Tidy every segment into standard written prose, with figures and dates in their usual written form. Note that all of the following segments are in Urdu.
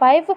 5।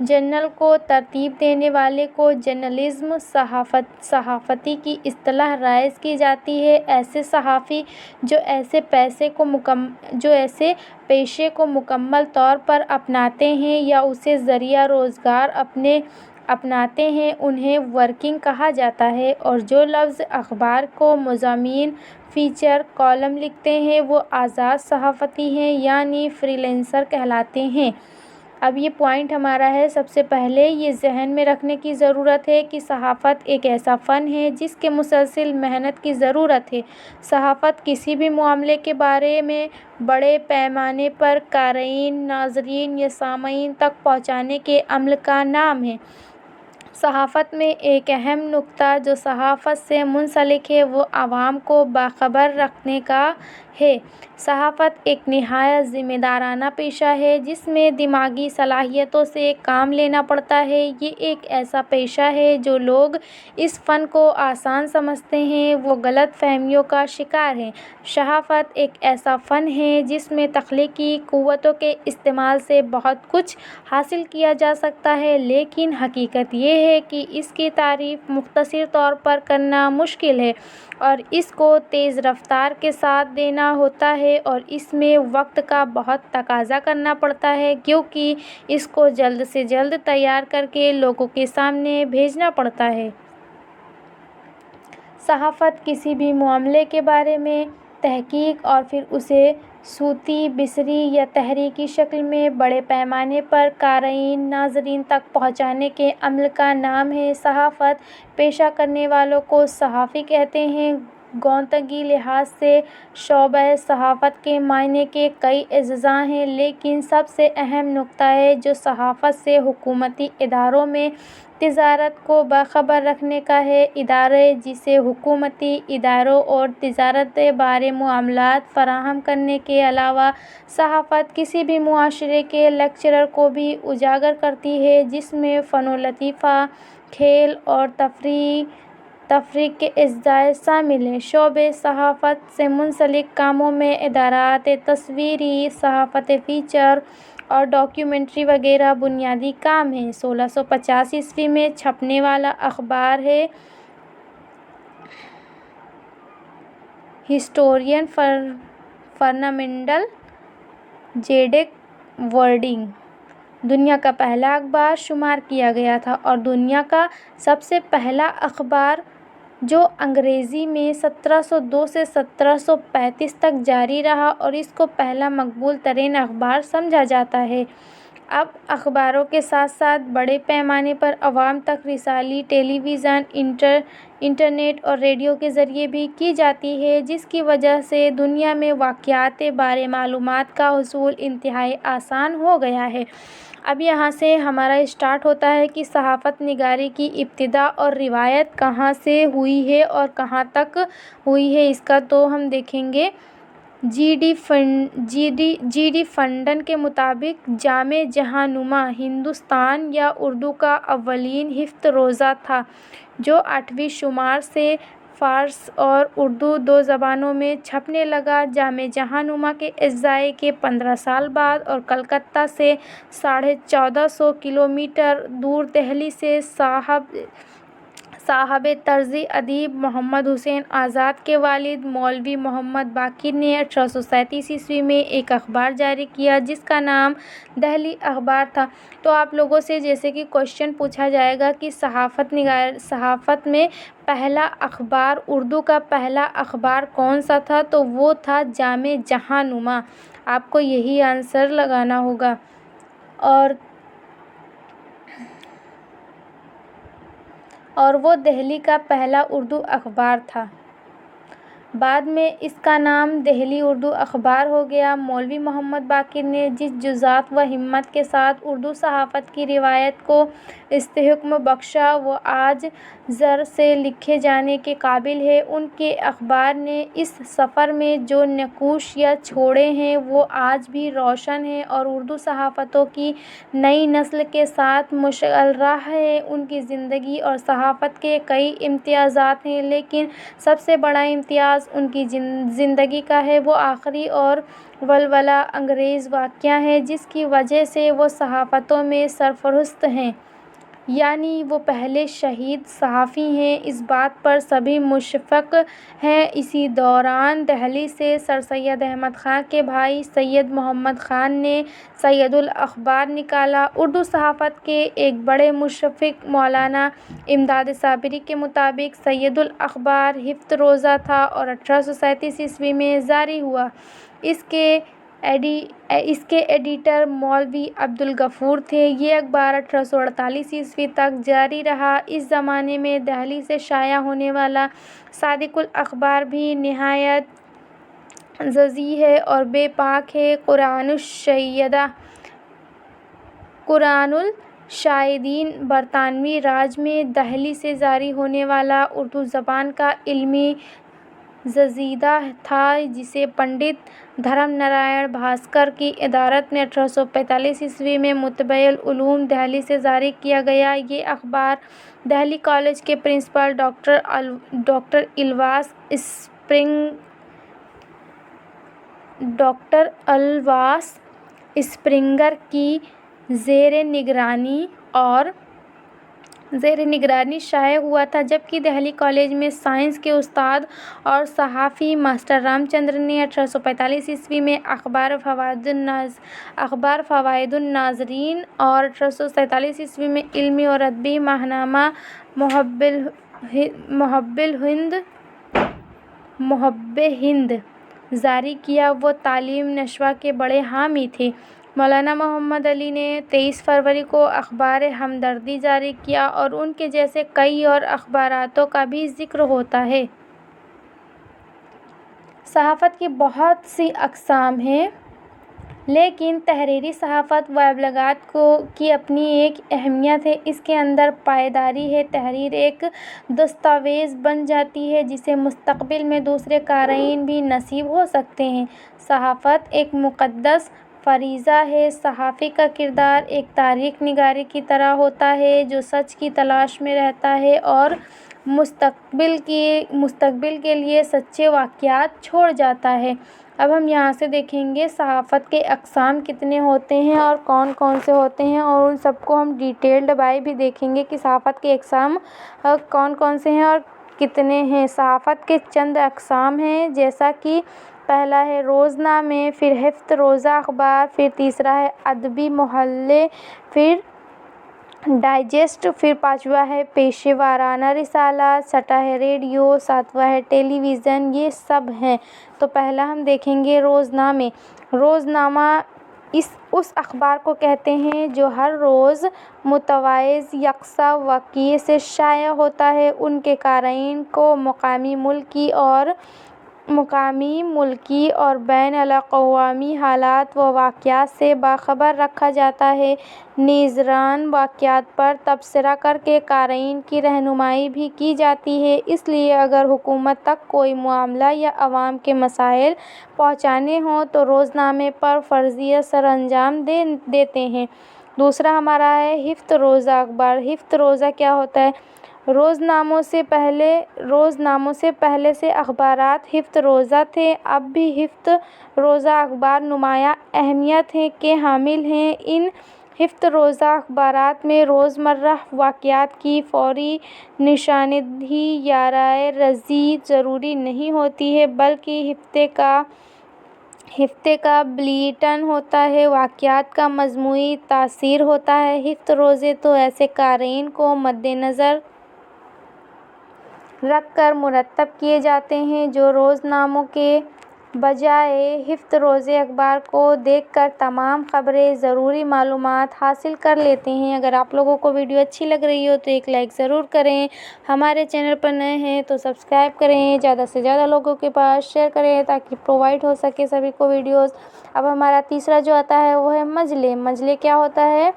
جرنل کو ترتیب دینے والے کو جرنلزم صحافتی کی اصطلاح رائج کی جاتی ہے۔ ایسے صحافی جو ایسے پیشے کو مکمل طور پر اپناتے ہیں یا اسے ذریعہ روزگار اپناتے ہیں انہیں ورکنگ کہا جاتا ہے، اور جو لفظ اخبار کو مضامین، فیچر، کالم لکھتے ہیں وہ آزاد صحافتی ہیں یعنی فری لانسر کہلاتے ہیں۔ اب یہ پوائنٹ ہمارا ہے، سب سے پہلے یہ ذہن میں رکھنے کی ضرورت ہے کہ صحافت ایک ایسا فن ہے جس کے مسلسل محنت کی ضرورت ہے۔ صحافت کسی بھی معاملے کے بارے میں بڑے پیمانے پر قارئین، ناظرین یا سامعین تک پہنچانے کے عمل کا نام ہے۔ صحافت میں ایک اہم نکتہ جو صحافت سے منسلک ہے وہ عوام کو باخبر رکھنے کا ہے۔ صحافت ایک نہایت ذمہ دارانہ پیشہ ہے جس میں دماغی صلاحیتوں سے کام لینا پڑتا ہے۔ یہ ایک ایسا پیشہ ہے جو لوگ اس فن کو آسان سمجھتے ہیں وہ غلط فہمیوں کا شکار ہیں۔ صحافت ایک ایسا فن ہے جس میں تخلیقی قوتوں کے استعمال سے بہت کچھ حاصل کیا جا سکتا ہے، لیکن حقیقت یہ ہے کہ اس کی تعریف مختصر طور پر کرنا مشکل ہے اور اس کو تیز رفتار کے ساتھ دینا ہوتا ہے اور اس میں وقت کا بہت تقاضا کرنا پڑتا ہے کیونکہ اس کو جلد سے جلد تیار کر کے لوگوں کے سامنے بھیجنا پڑتا ہے۔ صحافت کسی بھی معاملے کے بارے میں تحقیق اور پھر اسے صوتی، بصری یا تحریری شکل میں بڑے پیمانے پر قارئین، ناظرین تک پہنچانے کے عمل کا نام ہے۔ صحافت پیشہ کرنے والوں کو صحافی کہتے ہیں۔ گونتگی لحاظ سے شعبہ صحافت کے معنی کے کئی اجزاء ہیں، لیکن سب سے اہم نکتہ ہے جو صحافت سے حکومتی اداروں میں تجارت کو باخبر رکھنے کا ہے۔ ادارے جسے حکومتی اداروں اور تجارت بارے معلومات فراہم کرنے کے علاوہ صحافت کسی بھی معاشرے کے لیکچر کو بھی اجاگر کرتی ہے جس میں فن و لطیفہ، کھیل اور تفریح کے اجزاء شامل ہیں۔ شعبہ صحافت سے منسلک کاموں میں ادارات تصویری، صحافت فیچر اور ڈاکیومنٹری وغیرہ بنیادی کام ہیں۔ 1650 میں چھپنے والا اخبار ہے ہسٹورین فرنانڈو جیڈیک ورڈنگ دنیا کا پہلا اخبار شمار کیا گیا تھا اور دنیا کا سب سے پہلا اخبار جو انگریزی میں 1702 سے 1735 تک جاری رہا اور اس کو پہلا مقبول ترین اخبار سمجھا جاتا ہے۔ اب اخباروں کے ساتھ ساتھ بڑے پیمانے پر عوام تک رسائی ٹیلی ویژن، انٹرنیٹ اور ریڈیو کے ذریعے بھی کی جاتی ہے، جس کی وجہ سے دنیا میں واقعات بارے معلومات کا حصول انتہائی آسان ہو گیا ہے۔ اب یہاں سے ہمارا اسٹارٹ ہوتا ہے کہ صحافت نگاری کی ابتدا اور روایت کہاں سے ہوئی ہے اور کہاں تک ہوئی ہے، اس کا تو ہم دیکھیں گے۔ جی ڈی فنڈن کے مطابق جامِ جہاں نما ہندوستان یا اردو کا اولین ہفت روزہ تھا جو 8ویں شمار سے فارسی اور اردو دو زبانوں میں چھپنے لگا۔ جامِ جہاں نما کے اجراء کے 15 سال بعد اور کلکتہ سے 1450 کلومیٹر دور دہلی سے صاحب طرز ادب محمد حسین آزاد کے والد مولوی محمد باقر نے 1837 میں ایک اخبار جاری کیا جس کا نام دہلی اخبار تھا۔ تو آپ لوگوں سے جیسے کہ کوشچن پوچھا جائے گا کہ صحافت میں پہلا اخبار، اردو کا پہلا اخبار کون سا تھا، تو وہ تھا جامِ جہاں نما۔ آپ کو یہی آنسر لگانا ہوگا اور وہ دہلی کا پہلا اردو اخبار تھا۔ بعد میں اس کا نام دہلی اردو اخبار ہو گیا۔ مولوی محمد باقر نے جس جرأت و ہمت کے ساتھ اردو صحافت کی روایت کو استحکام بخشا وہ آج زر سے لکھے جانے کے قابل ہے۔ ان کے اخبار نے اس سفر میں جو نقوش چھوڑے ہیں وہ آج بھی روشن ہیں اور اردو صحافت کی نئی نسل کے ساتھ مشعل راہ ہیں۔ ان کی زندگی اور صحافت کے کئی امتیازات ہیں، لیکن سب سے بڑا امتیاز انداز ان کی زندگی کا ہے، وہ آخری اور ولولہ انگیز واقعہ ہے جس کی وجہ سے وہ صحافتوں میں سرفہرست ہیں، یعنی وہ پہلے شہید صحافی ہیں۔ اس بات پر سبھی متفق ہیں۔ اسی دوران دہلی سے سر سید احمد خاں کے بھائی سید محمد خان نے سید الاخبار نکالا۔ اردو صحافت کے ایک بڑے مشرف مولانا امداد صابری کے مطابق سید الاخبار ہفت روزہ تھا اور 1837 میں جاری ہوا۔ اس کے ایڈیٹر مولوی عبدالغفور تھے۔ یہ اخبار 1848 تک جاری رہا۔ اس زمانے میں دہلی سے شائع ہونے والا صادق الاخبار بھی نہایت جزئی ہے اور بے باک ہے۔ قرآن الشاہدین برطانوی راج میں دہلی سے جاری ہونے والا اردو زبان کا علمی جریدہ تھا جسے پنڈت دھرم نارائن بھاسکر کی صدارت میں 1845 میں مطبع العلوم دہلی سے جاری کیا گیا۔ یہ اخبار دہلی کالج کے پرنسپل ڈاکٹر الواس اسپرنگر کی زیر نگرانی شائع ہوا تھا، جبکہ دہلی کالج میں سائنس کے استاد اور صحافی ماسٹر رام چندر نے 1845 میں اخبار فوائد الناظرین اور 1847 میں علمی اور ادبی ماہنامہ محب ہند جاری کیا۔ وہ تعلیم نشو کے بڑے حامی تھے۔ مولانا محمد علی نے 23 فروری کو اخبار ہمدردی جاری کیا اور ان کے جیسے کئی اور اخباراتوں کا بھی ذکر ہوتا ہے۔ صحافت کی بہت سی اقسام ہیں، لیکن تحریری صحافت و ابلاغات کی اپنی ایک اہمیت ہے۔ اس کے اندر پائیداری ہے۔ تحریر ایک دستاویز بن جاتی ہے جسے مستقبل میں دوسرے قارئین بھی نصیب ہو سکتے ہیں۔ صحافت ایک مقدس فریضہ ہے۔ صحافی کا کردار ایک تاریخ نگار کی طرح ہوتا ہے جو سچ کی تلاش میں رہتا ہے اور مستقبل کے لیے سچے واقعات چھوڑ جاتا ہے۔ اب ہم یہاں سے دیکھیں گے صحافت کے اقسام کتنے ہوتے ہیں اور کون کون سے ہوتے ہیں، اور ان سب کو ہم ڈیٹیلڈ بائی بھی دیکھیں گے کہ صحافت کے اقسام کون کون سے ہیں اور کتنے ہیں۔ صحافت کے چند اقسام ہیں، جیسا کہ پہلا ہے روزنامے، پھر ہفت روزہ اخبار، پھر تیسرا ہے ادبی مجلے، پھر ڈائجسٹ، پھر پانچواں ہے پیشہ ورانہ رسالات، چھٹا ہے ریڈیو، ساتواں ہے ٹیلی ویژن۔ یہ سب ہیں۔ تو پہلا ہم دیکھیں گے روزنامے۔ روزنامہ اس اخبار کو کہتے ہیں جو ہر روز متواتر یکساں وقت سے شائع ہوتا ہے۔ ان کے قارئین کو مقامی ملکی اور بین الاقوامی حالات و واقعات سے باخبر رکھا جاتا ہے۔ نیز واقعات پر تبصرہ کر کے قارئین کی رہنمائی بھی کی جاتی ہے۔ اس لیے اگر حکومت تک کوئی معاملہ یا عوام کے مسائل پہنچانے ہوں تو روزنامے پر فرضیت سر انجام دیتے ہیں۔ دوسرا ہمارا ہے ہفت روزہ اخبار۔ ہفت روزہ کیا ہوتا ہے؟ روزناموں سے پہلے سے اخبارات ہفت روزہ تھے۔ اب بھی ہفت روزہ اخبار نمایاں اہمیت کے حامل ہیں۔ ان ہفت روزہ اخبارات میں روزمرہ واقعات کی فوری نشاندہی یا رائے رزی ضروری نہیں ہوتی ہے، بلکہ ہفتے کا بلیٹن ہوتا ہے۔ واقعات کا مجموعی تاثر ہوتا ہے۔ ہفت روزے تو ایسے قارئین کو مدنظر رکھ کر مرتب کیے جاتے ہیں جو روزناموں کے بجائے ہفت روزے اخبار کو دیکھ کر تمام خبریں، ضروری معلومات حاصل کر لیتے ہیں۔ اگر آپ لوگوں کو ویڈیو اچھی لگ رہی ہو تو ایک لائک ضرور کریں۔ ہمارے چینل پر نئے ہیں تو سبسکرائب کریں، زیادہ سے زیادہ لوگوں کے پاس شیئر کریں تاکہ پرووائڈ ہو سکے سبھی کو ویڈیوز۔ اب ہمارا تیسرا جو آتا ہے وہ ہے مجلے۔ مجلے کیا ہوتا ہے؟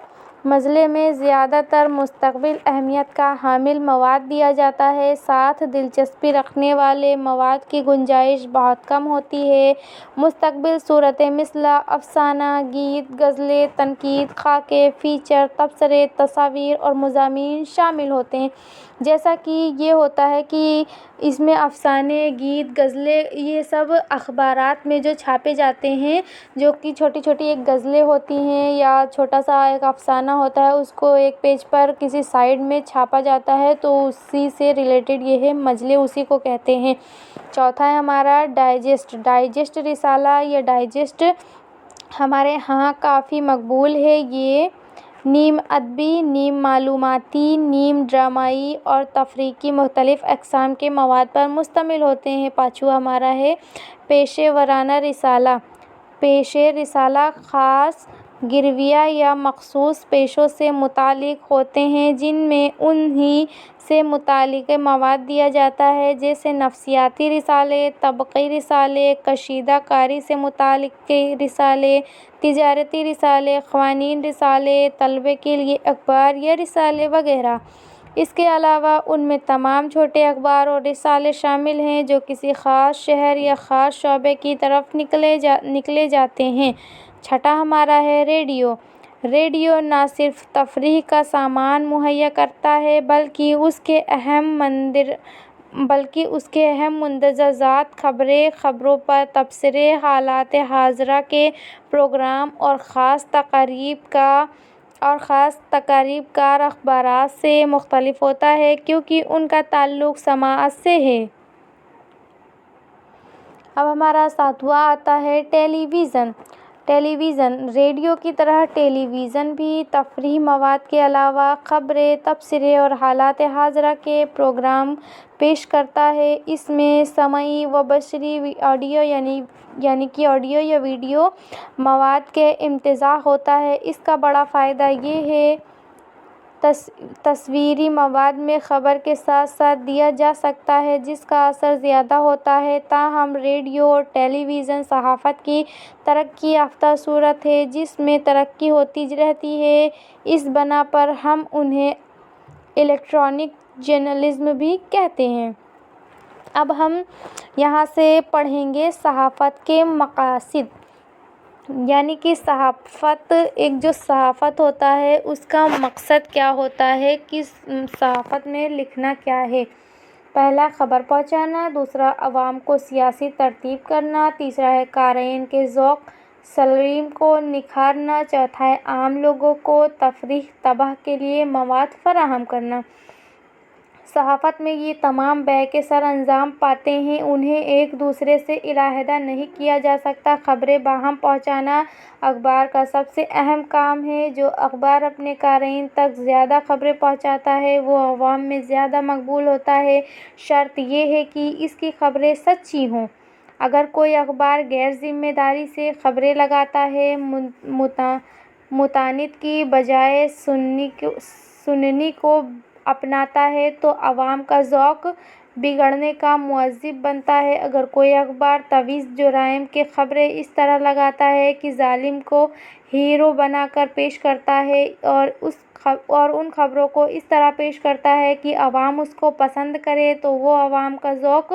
مجلے میں زیادہ تر مستقل اہمیت کا حامل مواد دیا جاتا ہے، ساتھ دلچسپی رکھنے والے مواد کی گنجائش بہت کم ہوتی ہے۔ مستقل صورتیں مثل افسانہ، گیت، غزلیں، تنقید، خاکے، فیچر، تبصرے، تصاویر اور مضامین شامل ہوتے ہیں۔ جیسا کہ یہ ہوتا ہے کہ اس میں افسانے، گیت، غزلیں، یہ سب اخبارات میں جو چھاپے جاتے ہیں، جو کہ چھوٹی چھوٹی ایک غزلیں ہوتی ہیں یا چھوٹا سا ایک افسانہ ہوتا ہے، اس کو ایک پیج پر کسی سائڈ میں چھاپا جاتا ہے، تو اسی سے ریلیٹڈ یہ ہے مجلے، اسی کو کہتے ہیں۔ چوتھا ہے ہمارا ڈائجسٹ رسالہ یا ڈائجسٹ ہمارے ہاں کافی مقبول ہے۔ یہ نیم ادبی، نیم معلوماتی، نیم ڈرامائی اور تفریحی مختلف اقسام کے مواد پر مشتمل ہوتے ہیں۔ پانچواں ہمارا ہے پیشہ ورانہ رسالہ۔ پیشہ رسالہ خاص گرویوں یا مخصوص پیشوں سے متعلق ہوتے ہیں، جن میں انہی سے متعلق مواد دیا جاتا ہے، جیسے نفسیاتی رسالے، طبی رسالے، کشیدہ کاری سے متعلق رسالے، تجارتی رسالے، قوانینی رسالے، طلبہ کے لیے اخبار یا رسالے وغیرہ۔ اس کے علاوہ ان میں تمام چھوٹے اخبار اور رسالے شامل ہیں جو کسی خاص شہر یا خاص شعبے کی طرف نکلے جاتے ہیں۔ چھٹا ہمارا ہے ریڈیو۔ ریڈیو نہ صرف تفریح کا سامان مہیا کرتا ہے بلکہ اس کے اہم مندرجہ ذات خبروں پر تبصرے، حالات حاضرہ کے پروگرام اور خاص تقریب کار اخبارات سے مختلف ہوتا ہے، کیونکہ ان کا تعلق سماعت سے ہے۔ اب ہمارا ساتواں آتا ہے ٹیلی ویژن۔ ریڈیو کی طرح ٹیلی ویژن بھی تفریحی مواد کے علاوہ خبریں، تبصرے اور حالات حاضرہ کے پروگرام پیش کرتا ہے۔ اس میں سمعی و بصری آڈیو یعنی کہ آڈیو یا ویڈیو مواد کا امتزاج ہوتا ہے۔ اس کا بڑا فائدہ یہ ہے تصویری مواد میں خبر کے ساتھ ساتھ دیا جا سکتا ہے، جس کا اثر زیادہ ہوتا ہے۔ تاہم ریڈیو اور ٹیلی ویژن صحافت کی ترقی یافتہ صورت ہے جس میں ترقی ہوتی رہتی ہے، اس بنا پر ہم انہیں الیکٹرانک جرنلزم بھی کہتے ہیں۔ اب ہم یہاں سے پڑھیں گے صحافت کے مقاصد، یعنی کہ جو صحافت ہوتا ہے اس کا مقصد کیا ہوتا ہے، کہ صحافت میں لکھنا کیا ہے۔ پہلا، خبر پہنچانا۔ دوسرا، عوام کو سیاسی ترغیب کرنا۔ تیسرا ہے قارئین کے ذوق سلیم کو نکھارنا۔ چوتھا ہے عام لوگوں کو تفریح طبع کے لیے مواد فراہم کرنا۔ صحافت میں یہ تمام بیک سر انجام پاتے ہیں، انہیں ایک دوسرے سے علیحدہ نہیں کیا جا سکتا۔ خبریں باہم پہنچانا اخبار کا سب سے اہم کام ہے۔ جو اخبار اپنے قارئین تک زیادہ خبریں پہنچاتا ہے وہ عوام میں زیادہ مقبول ہوتا ہے۔ شرط یہ ہے کہ اس کی خبریں سچی ہوں۔ اگر کوئی اخبار غیر ذمہ داری سے خبریں لگاتا ہے، متانت کی بجائے سننی کو اپناتا ہے، تو عوام کا ذوق بگڑنے کا موجب بنتا ہے۔ اگر کوئی اخبار طویل جرائم کی خبریں اس طرح لگاتا ہے کہ ظالم کو ہیرو بنا کر پیش کرتا ہے اور ان خبروں کو اس طرح پیش کرتا ہے کہ عوام اس کو پسند کرے، تو وہ عوام کا ذوق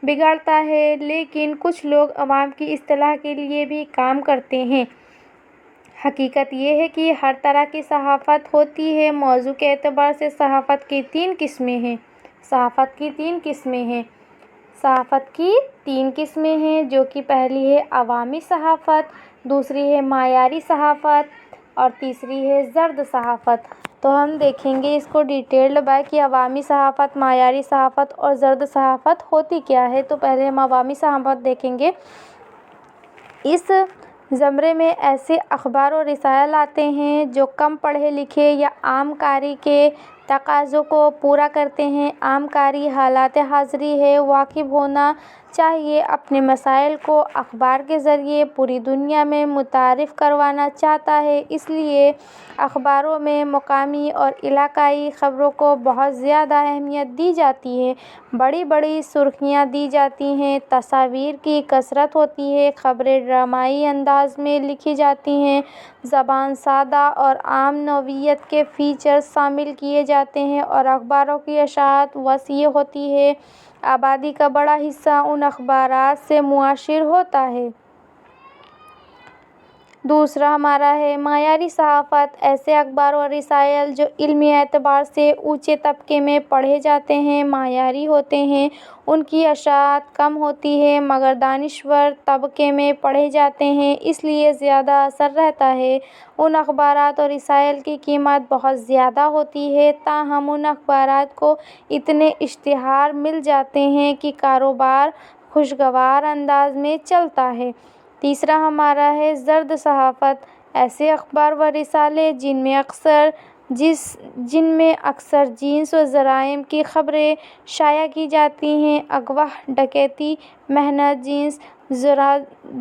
بگاڑتا ہے۔ لیکن کچھ لوگ عوام کی اصلاح کے لیے بھی کام کرتے ہیں۔ حقیقت یہ ہے کہ ہر طرح کی صحافت ہوتی ہے۔ موضوع کے اعتبار سے صحافت کی تین قسمیں ہیں، جو کہ پہلی ہے عوامی صحافت، دوسری ہے معیاری صحافت اور تیسری ہے زرد صحافت۔ تو ہم دیکھیں گے اس کو ڈیٹیلڈ بائی کہ عوامی صحافت، معیاری صحافت اور زرد صحافت ہوتی کیا ہے۔ تو پہلے ہم عوامی صحافت دیکھیں گے۔ اس زمرے میں ایسے اخبار و رسائل آتے ہیں جو کم پڑھے لکھے یا عام قاری کے تقاضوں کو پورا کرتے ہیں۔ عام قاری حالات حاضرہ سے واقف ہونا، چاہیے اپنے مسائل کو اخبار کے ذریعے پوری دنیا میں متعارف کروانا چاہتا ہے، اس لیے اخباروں میں مقامی اور علاقائی خبروں کو بہت زیادہ اہمیت دی جاتی ہے، بڑی بڑی سرخیاں دی جاتی ہیں، تصاویر کی کثرت ہوتی ہے، خبریں ڈرامائی انداز میں لکھی جاتی ہیں، زبان سادہ اور عام نوعیت کے فیچرز شامل کیے جاتے ہیں اور اخباروں کی اشاعت وسیع ہوتی ہے۔ آبادی کا بڑا حصہ ان اخبارات سے متاثر ہوتا ہے۔ دوسرا ہمارا ہے معیاری صحافت۔ ایسے اخبار اور رسائل جو علمی اعتبار سے اونچے طبقے میں پڑھے جاتے ہیں، معیاری ہوتے ہیں، ان کی اشاعت کم ہوتی ہے مگر دانشور طبقے میں پڑھے جاتے ہیں، اس لیے زیادہ اثر رہتا ہے۔ ان اخبارات اور رسائل کی قیمت بہت زیادہ ہوتی ہے، تاہم ان اخبارات کو اتنے اشتہار مل جاتے ہیں کہ کاروبار خوشگوار انداز میں چلتا ہے۔ تیسرا ہمارا ہے زرد صحافت۔ ایسے اخبار و رسالے جن میں اکثر جنس و جرائم کی خبریں شائع کی جاتی ہیں، اغوا، ڈکیتی، محنت جنس،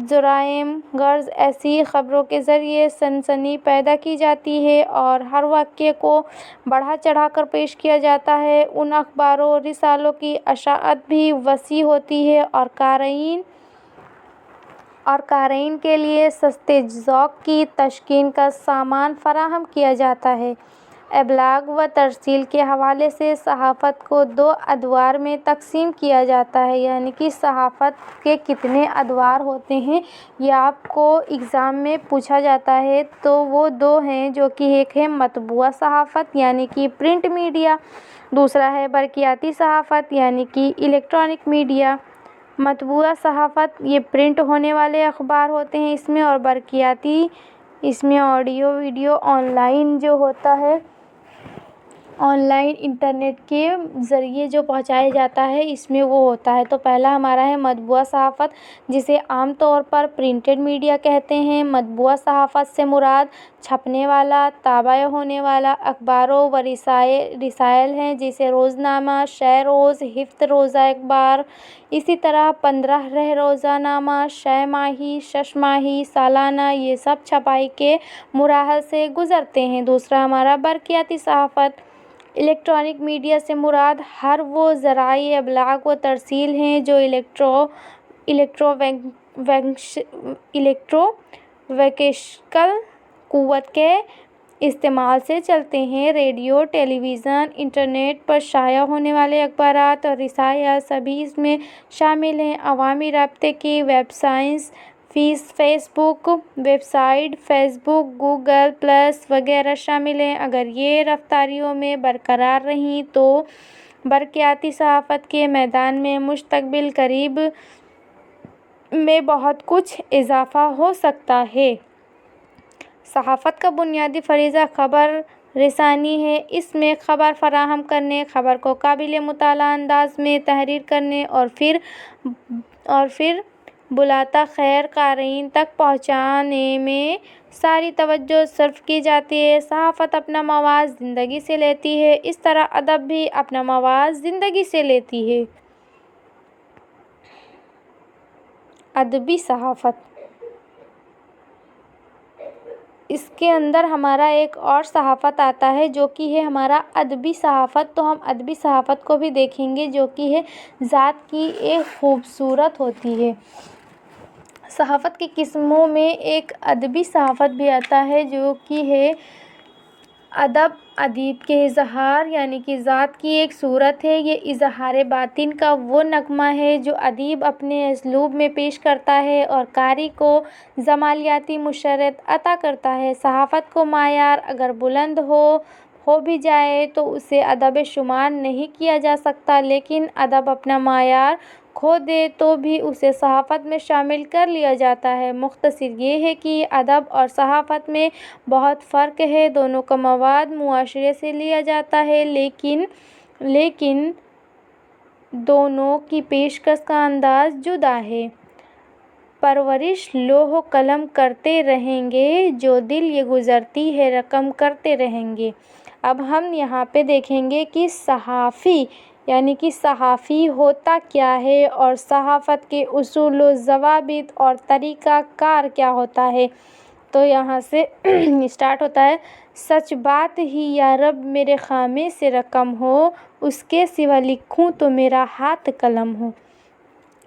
جرائم، غرض ایسی خبروں کے ذریعے سنسنی پیدا کی جاتی ہے اور ہر واقعے کو بڑھا چڑھا کر پیش کیا جاتا ہے، ان اخباروں اور رسالوں کی اشاعت بھی وسیع ہوتی ہے اور قارئین کے لیے سستے ذوق کی تشکیل کا سامان فراہم کیا جاتا ہے۔ ابلاغ و ترسیل کے حوالے سے صحافت کو دو ادوار میں تقسیم کیا جاتا ہے، یعنی کہ صحافت کے کتنے ادوار ہوتے ہیں، یہ آپ کو ایگزام میں پوچھا جاتا ہے، تو وہ دو ہیں، جو کہ ایک ہے مطبوعہ صحافت یعنی کہ پرنٹ میڈیا، دوسرا ہے برقیاتی صحافت یعنی کہ الیکٹرانک میڈیا۔ مطبوعہ صحافت یہ پرنٹ ہونے والے اخبار ہوتے ہیں، اس میں، اور برقیاتی اس میں آڈیو ویڈیو آن لائن جو ہوتا ہے، آن لائن انٹرنیٹ کے ذریعے جو پہنچایا جاتا ہے، اس میں وہ ہوتا ہے۔ تو پہلا ہمارا ہے مطبوعہ صحافت، جسے عام طور پر پرنٹڈ میڈیا کہتے ہیں۔ مطبوعہ صحافت سے مراد چھپنے والا، طبع ہونے والا اخباروں و رسائل ہیں، جیسے روزنامہ، شہ روز، ہفت روزہ اخبار، اسی طرح 15 روزہ نامہ، شہ ماہی، شش ماہی، سالانہ، یہ سب چھپائی کے مراحل سے گزرتے ہیں۔ دوسرا ہمارا برقیاتی صحافت۔ الیکٹرانک میڈیا سے مراد ہر وہ ذرائع ابلاغ و ترسیل ہیں جو الیکٹروویکیشنل قوت کے استعمال سے چلتے ہیں۔ ریڈیو، ٹیلی ویژن، انٹرنیٹ پر شائع ہونے والے اخبارات اور رسائل سبھی اس میں شامل ہیں۔ عوامی رابطے کی ویب سائٹس، فیس بک، گوگل پلس وغیرہ شامل ہیں۔ اگر یہ رفتاریوں میں برقرار رہیں تو برقیاتی صحافت کے میدان میں مستقبل قریب میں بہت کچھ اضافہ ہو سکتا ہے۔ صحافت کا بنیادی فریضہ خبر رسانی ہے۔ اس میں خبر فراہم کرنے، خبر کو قابل مطالعہ انداز میں تحریر کرنے اور پھر بالاتاخیر قارئین تک پہنچانے میں ساری توجہ صرف کی جاتی ہے۔ صحافت اپنا مواد زندگی سے لیتی ہے، اس طرح ادب بھی اپنا مواد زندگی سے لیتی ہے۔ ادبی صحافت۔ اس کے اندر ہمارا ایک اور صحافت آتا ہے جو کہ ہے ہمارا ادبی صحافت۔ تو ہم ادبی صحافت کو بھی دیکھیں گے، جو کہ ہے ذات کی ایک خوبصورت ہوتی ہے۔ صحافت کی قسموں میں ایک ادبی صحافت بھی آتا ہے، جو کہ ہے ادیب کے اظہار، یعنی کہ ذات کی ایک صورت ہے۔ یہ اظہار باطن کا وہ نغمہ ہے جو ادیب اپنے اسلوب میں پیش کرتا ہے اور قاری کو جمالیاتی مسرت عطا کرتا ہے۔ صحافت کا معیار اگر بلند ہو بھی جائے تو اسے ادب شمار نہیں کیا جا سکتا، لیکن ادب اپنا معیار کھو دے تو بھی اسے صحافت میں شامل کر لیا جاتا ہے۔ مختصر یہ ہے کہ ادب اور صحافت میں بہت فرق ہے۔ دونوں کا مواد معاشرے سے لیا جاتا ہے، لیکن دونوں کی پیشکش کا انداز جدا ہے۔ پرورش لوح و قلم کرتے رہیں گے، جو دل یہ گزرتی ہے رقم کرتے رہیں گے۔ اب ہم یہاں پہ دیکھیں گے کہ صحافی یعنی کہ صحافی ہوتا کیا ہے اور صحافت کے اصول و ضوابط اور طریقہ کار کیا ہوتا ہے۔ تو یہاں سے اسٹارٹ ہوتا ہے، سچ بات ہی یا رب میرے خامے سے رقم ہو، اس کے سوا لکھوں تو میرا ہاتھ قلم ہو۔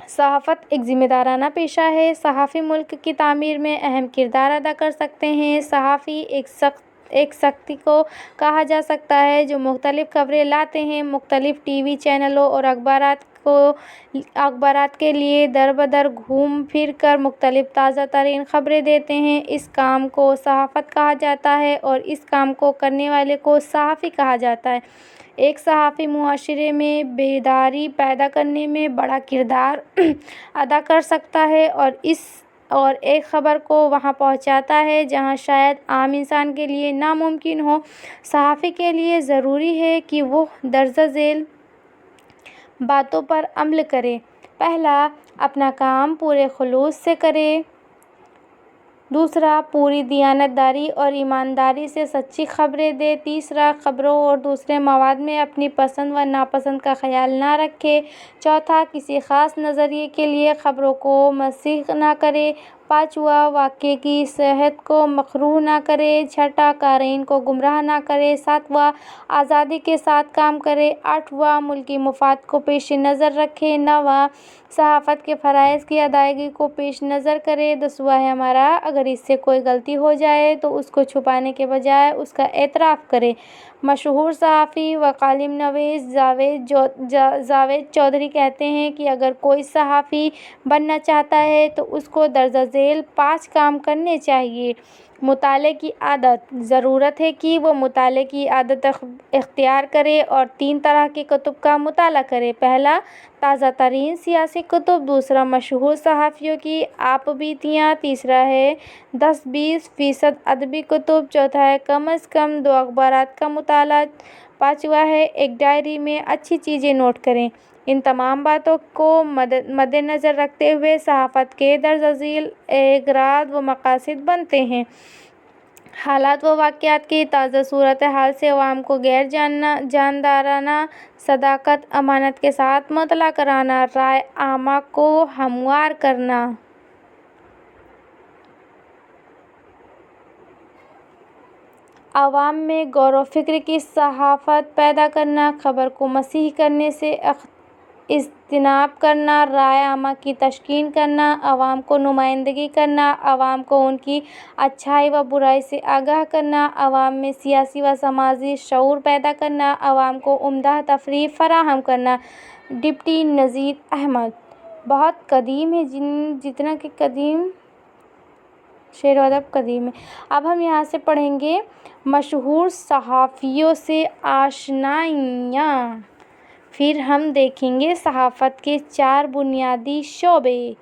صحافت ایک ذمہ دارانہ پیشہ ہے۔ صحافی ملک کی تعمیر میں اہم کردار ادا کر سکتے ہیں۔ صحافی ایک شخص کو کہا جا سکتا ہے جو مختلف خبریں لاتے ہیں، مختلف ٹی وی چینلوں اور اخبارات کے لیے در بدر گھوم پھر کر مختلف تازہ ترین خبریں دیتے ہیں۔ اس کام کو صحافت کہا جاتا ہے اور اس کام کو کرنے والے کو صحافی کہا جاتا ہے۔ ایک صحافی معاشرے میں بیداری پیدا کرنے میں بڑا کردار ادا کر سکتا ہے اور ایک خبر کو وہاں پہنچاتا ہے جہاں شاید عام انسان کے لیے ناممکن ہو۔ صحافی کے لیے ضروری ہے کہ وہ درج ذیل باتوں پر عمل کرے۔ پہلا، اپنا کام پورے خلوص سے کرے۔ دوسرا، پوری دیانتداری اور ایمانداری سے سچی خبریں دے۔ تیسرا، خبروں اور دوسرے مواد میں اپنی پسند و ناپسند کا خیال نہ رکھے۔ چوتھا، کسی خاص نظریے کے لیے خبروں کو مسخ نہ کرے۔ پانچواں، واقعے کی صحت کو مکروہ نہ کرے۔ چھٹا، قارئین کو گمراہ نہ کرے۔ ساتواں، آزادی کے ساتھ کام کرے۔ آٹھواں، ملکی مفاد کو پیش نظر رکھے۔ نوواں، صحافت کے فرائض کی ادائیگی کو پیش نظر کرے۔ دسواں ہے ہمارا، اگر اس سے کوئی غلطی ہو جائے تو اس کو چھپانے کے بجائے اس کا اعتراف کرے۔ مشہور صحافی و کالم نویس جاوید چودھری کہتے ہیں کہ اگر کوئی صحافی بننا چاہتا ہے تو اس کو درج ذیل 5 کام کرنے چاہیے۔ مطالعے کی عادت، ضرورت ہے کہ وہ مطالعے کی عادت اختیار کرے اور 3 طرح کی کتب کا مطالعہ کرے۔ پہلا، تازہ ترین سیاسی کتب۔ دوسرا، مشہور صحافیوں کی آپ بیتیاں۔ تیسرا ہے 10-20% ادبی کتب۔ چوتھا ہے کم از کم 2 اخبارات کا مطالعہ۔ پانچواں ہے ایک ڈائری میں اچھی چیزیں نوٹ کریں۔ ان تمام باتوں کو مد نظر رکھتے ہوئے صحافت کے درج ذیل اغراض و مقاصد بنتے ہیں۔ حالات و واقعات کی تازہ صورتحال سے عوام کو غیر جانبدارانہ، صداقت، امانت کے ساتھ مطلع کرانا، رائے عامہ کو ہموار کرنا، عوام میں غور و فکر کی ثقافت پیدا کرنا، خبر کو مسخ کرنے سے اجتناب کرنا، رائے عامہ کی تشکیل کرنا، عوام کو نمائندگی کرنا، عوام کو ان کی اچھائی و برائی سے آگاہ کرنا، عوام میں سیاسی و سماجی شعور پیدا کرنا، عوام کو عمدہ تفریح فراہم کرنا۔ ڈپٹی نذیر احمد۔ بہت قدیم ہے جتنا کہ قدیم شعر و ادب قدیم ہے۔ اب ہم یہاں سے پڑھیں گے مشہور صحافیوں سے آشنائیاں۔ پھر ہم دیکھیں گے صحافت کے 4 بنیادی شعبے۔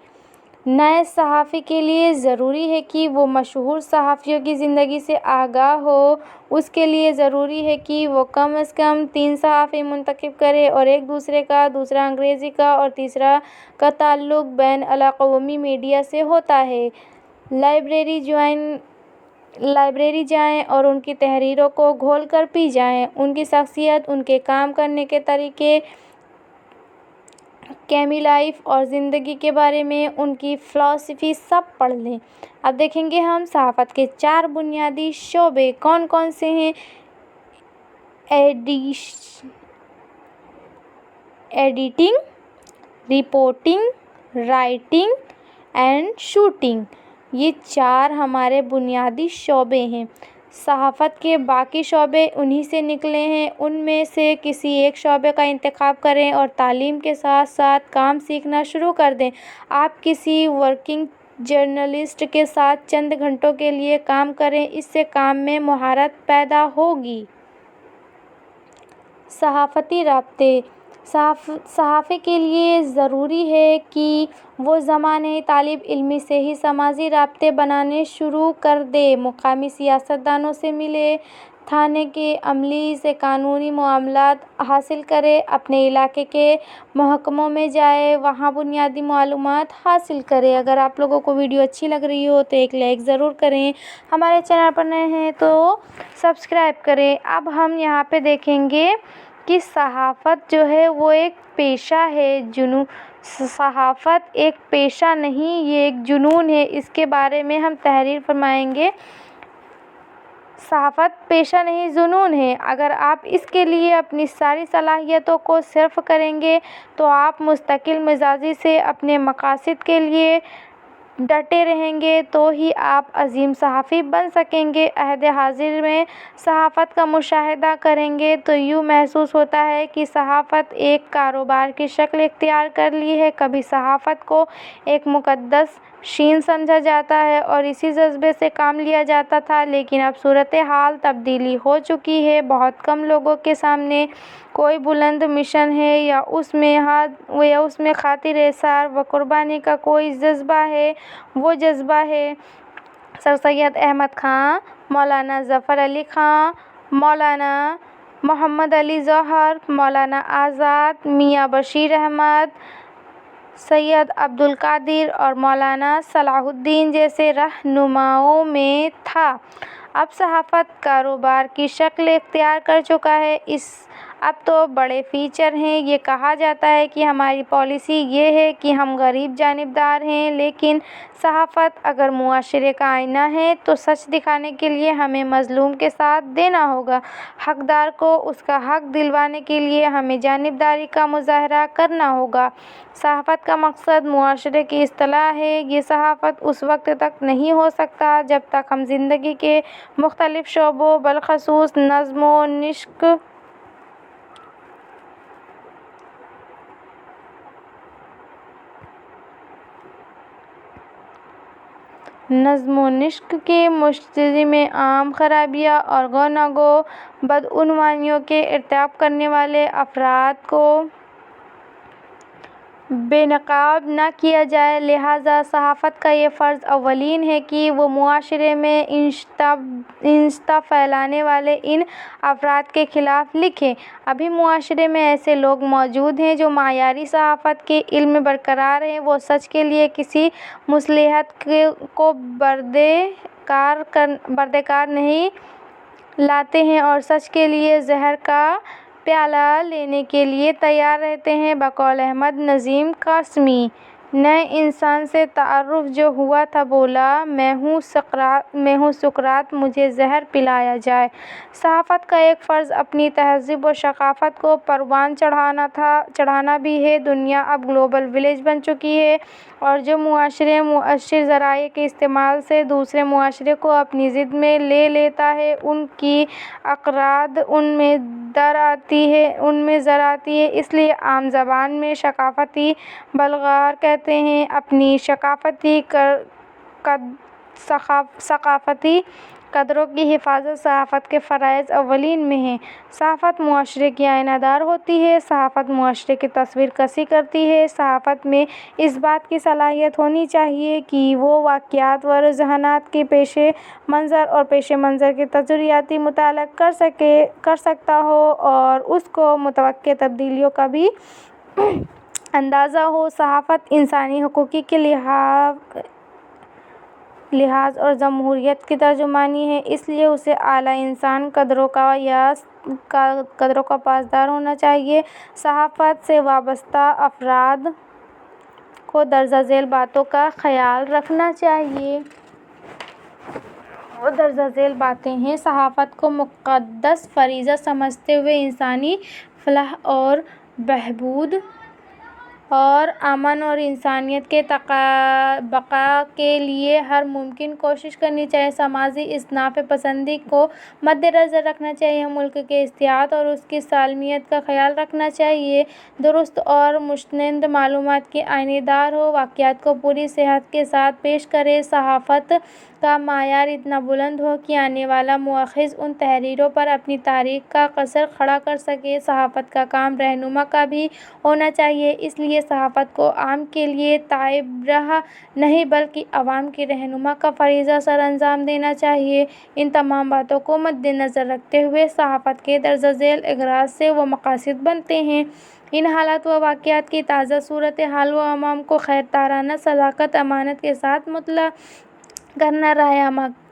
نئے صحافی کے لیے ضروری ہے کہ وہ مشہور صحافیوں کی زندگی سے آگاہ ہو۔ اس کے لیے ضروری ہے کہ وہ کم از کم 3 صحافی منتخب کرے اور ایک دوسرے کا، دوسرا انگریزی کا اور تیسرا کا تعلق بین الاقوامی میڈیا سے ہوتا ہے۔ لائبریری جائیں اور ان کی تحریروں کو کھول کر پی جائیں۔ ان کی شخصیت، ان کے کام کرنے کے طریقے، قیمی لائف اور زندگی کے بارے میں ان کی فلسفی سب پڑھ لیں۔ اب دیکھیں گے ہم صحافت کے 4 بنیادی شعبے کون کون سے ہیں۔ Editing, reporting, writing and shooting, یہ 4 ہمارے بنیادی شعبے ہیں۔ صحافت کے باقی شعبے انہی سے نکلے ہیں۔ ان میں سے کسی ایک شعبے کا انتخاب کریں اور تعلیم کے ساتھ ساتھ کام سیکھنا شروع کر دیں۔ آپ کسی ورکنگ جرنلسٹ کے ساتھ چند گھنٹوں کے لیے کام کریں، اس سے کام میں مہارت پیدا ہوگی۔ صحافتی رابطے۔ صحافی کے لیے ضروری ہے کہ وہ زمانۂ طالب علمی سے ہی سماجی رابطے بنانے شروع کر دے، مقامی سیاستدانوں سے ملے، تھانے کے عملے سے قانونی معلومات حاصل کرے، اپنے علاقے کے محکموں میں جائے، وہاں بنیادی معلومات حاصل کرے۔ اگر آپ لوگوں کو ویڈیو اچھی لگ رہی ہو تو ایک لائک ضرور کریں، ہمارے چینل پر نئے ہیں تو سبسکرائب کریں۔ اب ہم یہاں پہ دیکھیں گے کہ صحافت جو ہے وہ ایک پیشہ ہے، صحافت ایک پیشہ نہیں، یہ ایک جنون ہے۔ اس کے بارے میں ہم تحریر فرمائیں گے، صحافت پیشہ نہیں جنون ہے۔ اگر آپ اس کے لیے اپنی ساری صلاحیتوں کو صرف کریں گے تو آپ مستقل مزاجی سے اپنے مقاصد کے لیے ڈٹے رہیں گے تو ہی آپ عظیم صحافی بن سکیں گے۔ عہد حاضر میں صحافت کا مشاہدہ کریں گے تو یوں محسوس ہوتا ہے کہ صحافت ایک کاروبار کی شکل اختیار کر لی ہے۔ کبھی صحافت کو ایک مقدس شین سمجھا جاتا ہے اور اسی جذبے سے کام لیا جاتا تھا، لیکن اب صورتحال تبدیل ہو چکی ہے۔ بہت کم لوگوں کے سامنے کوئی بلند مشن ہے یا اس میں خاطر ایثار و قربانی کا کوئی جذبہ ہے۔ وہ جذبہ ہے سر سید احمد خان، مولانا ظفر علی خان، مولانا محمد علی جوہر، مولانا آزاد، میاں بشیر احمد، سید عبد القادر اور مولانا صلاح الدین جیسے رہنماؤں میں تھا۔ اب صحافت کاروبار کی شکل اختیار کر چکا ہے۔ اب تو بڑے فیچر ہیں۔ یہ کہا جاتا ہے کہ ہماری پالیسی یہ ہے کہ ہم غریب جانبدار ہیں، لیکن صحافت اگر معاشرے کا آئینہ ہے تو سچ دکھانے کے لیے ہمیں مظلوم کے ساتھ دینا ہوگا۔ حقدار کو اس کا حق دلوانے کے لیے ہمیں جانبداری کا مظاہرہ کرنا ہوگا۔ صحافت کا مقصد معاشرے کی اصلاح ہے۔ یہ صحافت اس وقت تک نہیں ہو سکتا جب تک ہم زندگی کے مختلف شعبوں بالخصوص نظم و نسق کے مجتمع میں عام خرابیوں اور گو نگو بدعنوانیوں کا ارتکاب کرنے والے افراد کو بے نقاب نہ کیا جائے۔ لہٰذا صحافت کا یہ فرض اولین ہے کہ وہ معاشرے میں انشتہ پھیلانے والے ان افراد کے خلاف لکھے۔ ابھی معاشرے میں ایسے لوگ موجود ہیں جو معیاری صحافت کے علم میں برقرار ہیں۔ وہ سچ کے لیے کسی مصلحت کو بردکار نہیں لاتے ہیں اور سچ کے لیے زہر کا پیالہ لینے کے لیے تیار رہتے ہیں۔ بقول احمد نظیم قاسمی، نئے انسان سے تعارف جو ہوا تھا بولا، میں ہوں سقراط، مجھے زہر پلایا جائے۔ صحافت کا ایک فرض اپنی تہذیب و ثقافت کو پروان چڑھانا بھی ہے۔ دنیا اب گلوبل ولیج بن چکی ہے اور جو معاشرے مؤثر ذرائع کے استعمال سے دوسرے معاشرے کو اپنی زد میں لے لیتا ہے، ان کی اقدار ان میں زر آتی ہے۔ اس لیے عام زبان میں ثقافتی بلغار کہتے ہیں۔ اپنی ثقافتی قدروں کی حفاظت صحافت کے فرائض اولین میں ہے۔ صحافت معاشرے کی آئینہ دار ہوتی ہے۔ صحافت معاشرے کی تصویر کشی کرتی ہے۔ صحافت میں اس بات کی صلاحیت ہونی چاہیے کہ وہ واقعات و رجحانات کے پس منظر اور پس منظر کا تجزیاتی مطالعہ کر سکتا ہو اور اس کو متوقع تبدیلیوں کا بھی اندازہ ہو۔ صحافت انسانی حقوق کے لحاظ اور جمہوریت کی ترجمانی ہے، اس لیے اسے اعلیٰ انسانی قدروں کا پاسدار ہونا چاہیے۔ صحافت سے وابستہ افراد کو درج ذیل باتوں کا خیال رکھنا چاہیے۔ وہ درج ذیل باتیں ہیں: صحافت کو مقدس فریضہ سمجھتے ہوئے انسانی فلاح و بہبود اور امن اور انسانیت کے بقا کے لیے ہر ممکن کوشش کرنی چاہیے۔ سماجی اصلاح پسندی کو مدنظر رکھنا چاہیے۔ ملک کے اتحاد اور اس کی سالمیت کا خیال رکھنا چاہیے۔ درست اور مستند معلومات کا آئینہ دار ہو، واقعات کو پوری صحت کے ساتھ پیش کرے۔ صحافت کا معیار اتنا بلند ہو کہ آنے والا مؤخذ ان تحریروں پر اپنی تاریخ کا قصر کھڑا کر سکے۔ صحافت کا کام رہنما کا بھی ہونا چاہیے، اس لیے صحافت کو عوام کے لیے تابع راہ نہیں بلکہ عوام کے رہنما کا فریضہ سر انجام دینا چاہیے۔ ان تمام باتوں کو مدنظر رکھتے ہوئے صحافت کے درج ذیل اغراض سے وہ مقاصد بنتے ہیں: ان حالات و واقعات کی تازہ صورتحال و عوام کو خیر ترانہ صداقت امانت کے ساتھ مطلع کرنا، رائے عامہ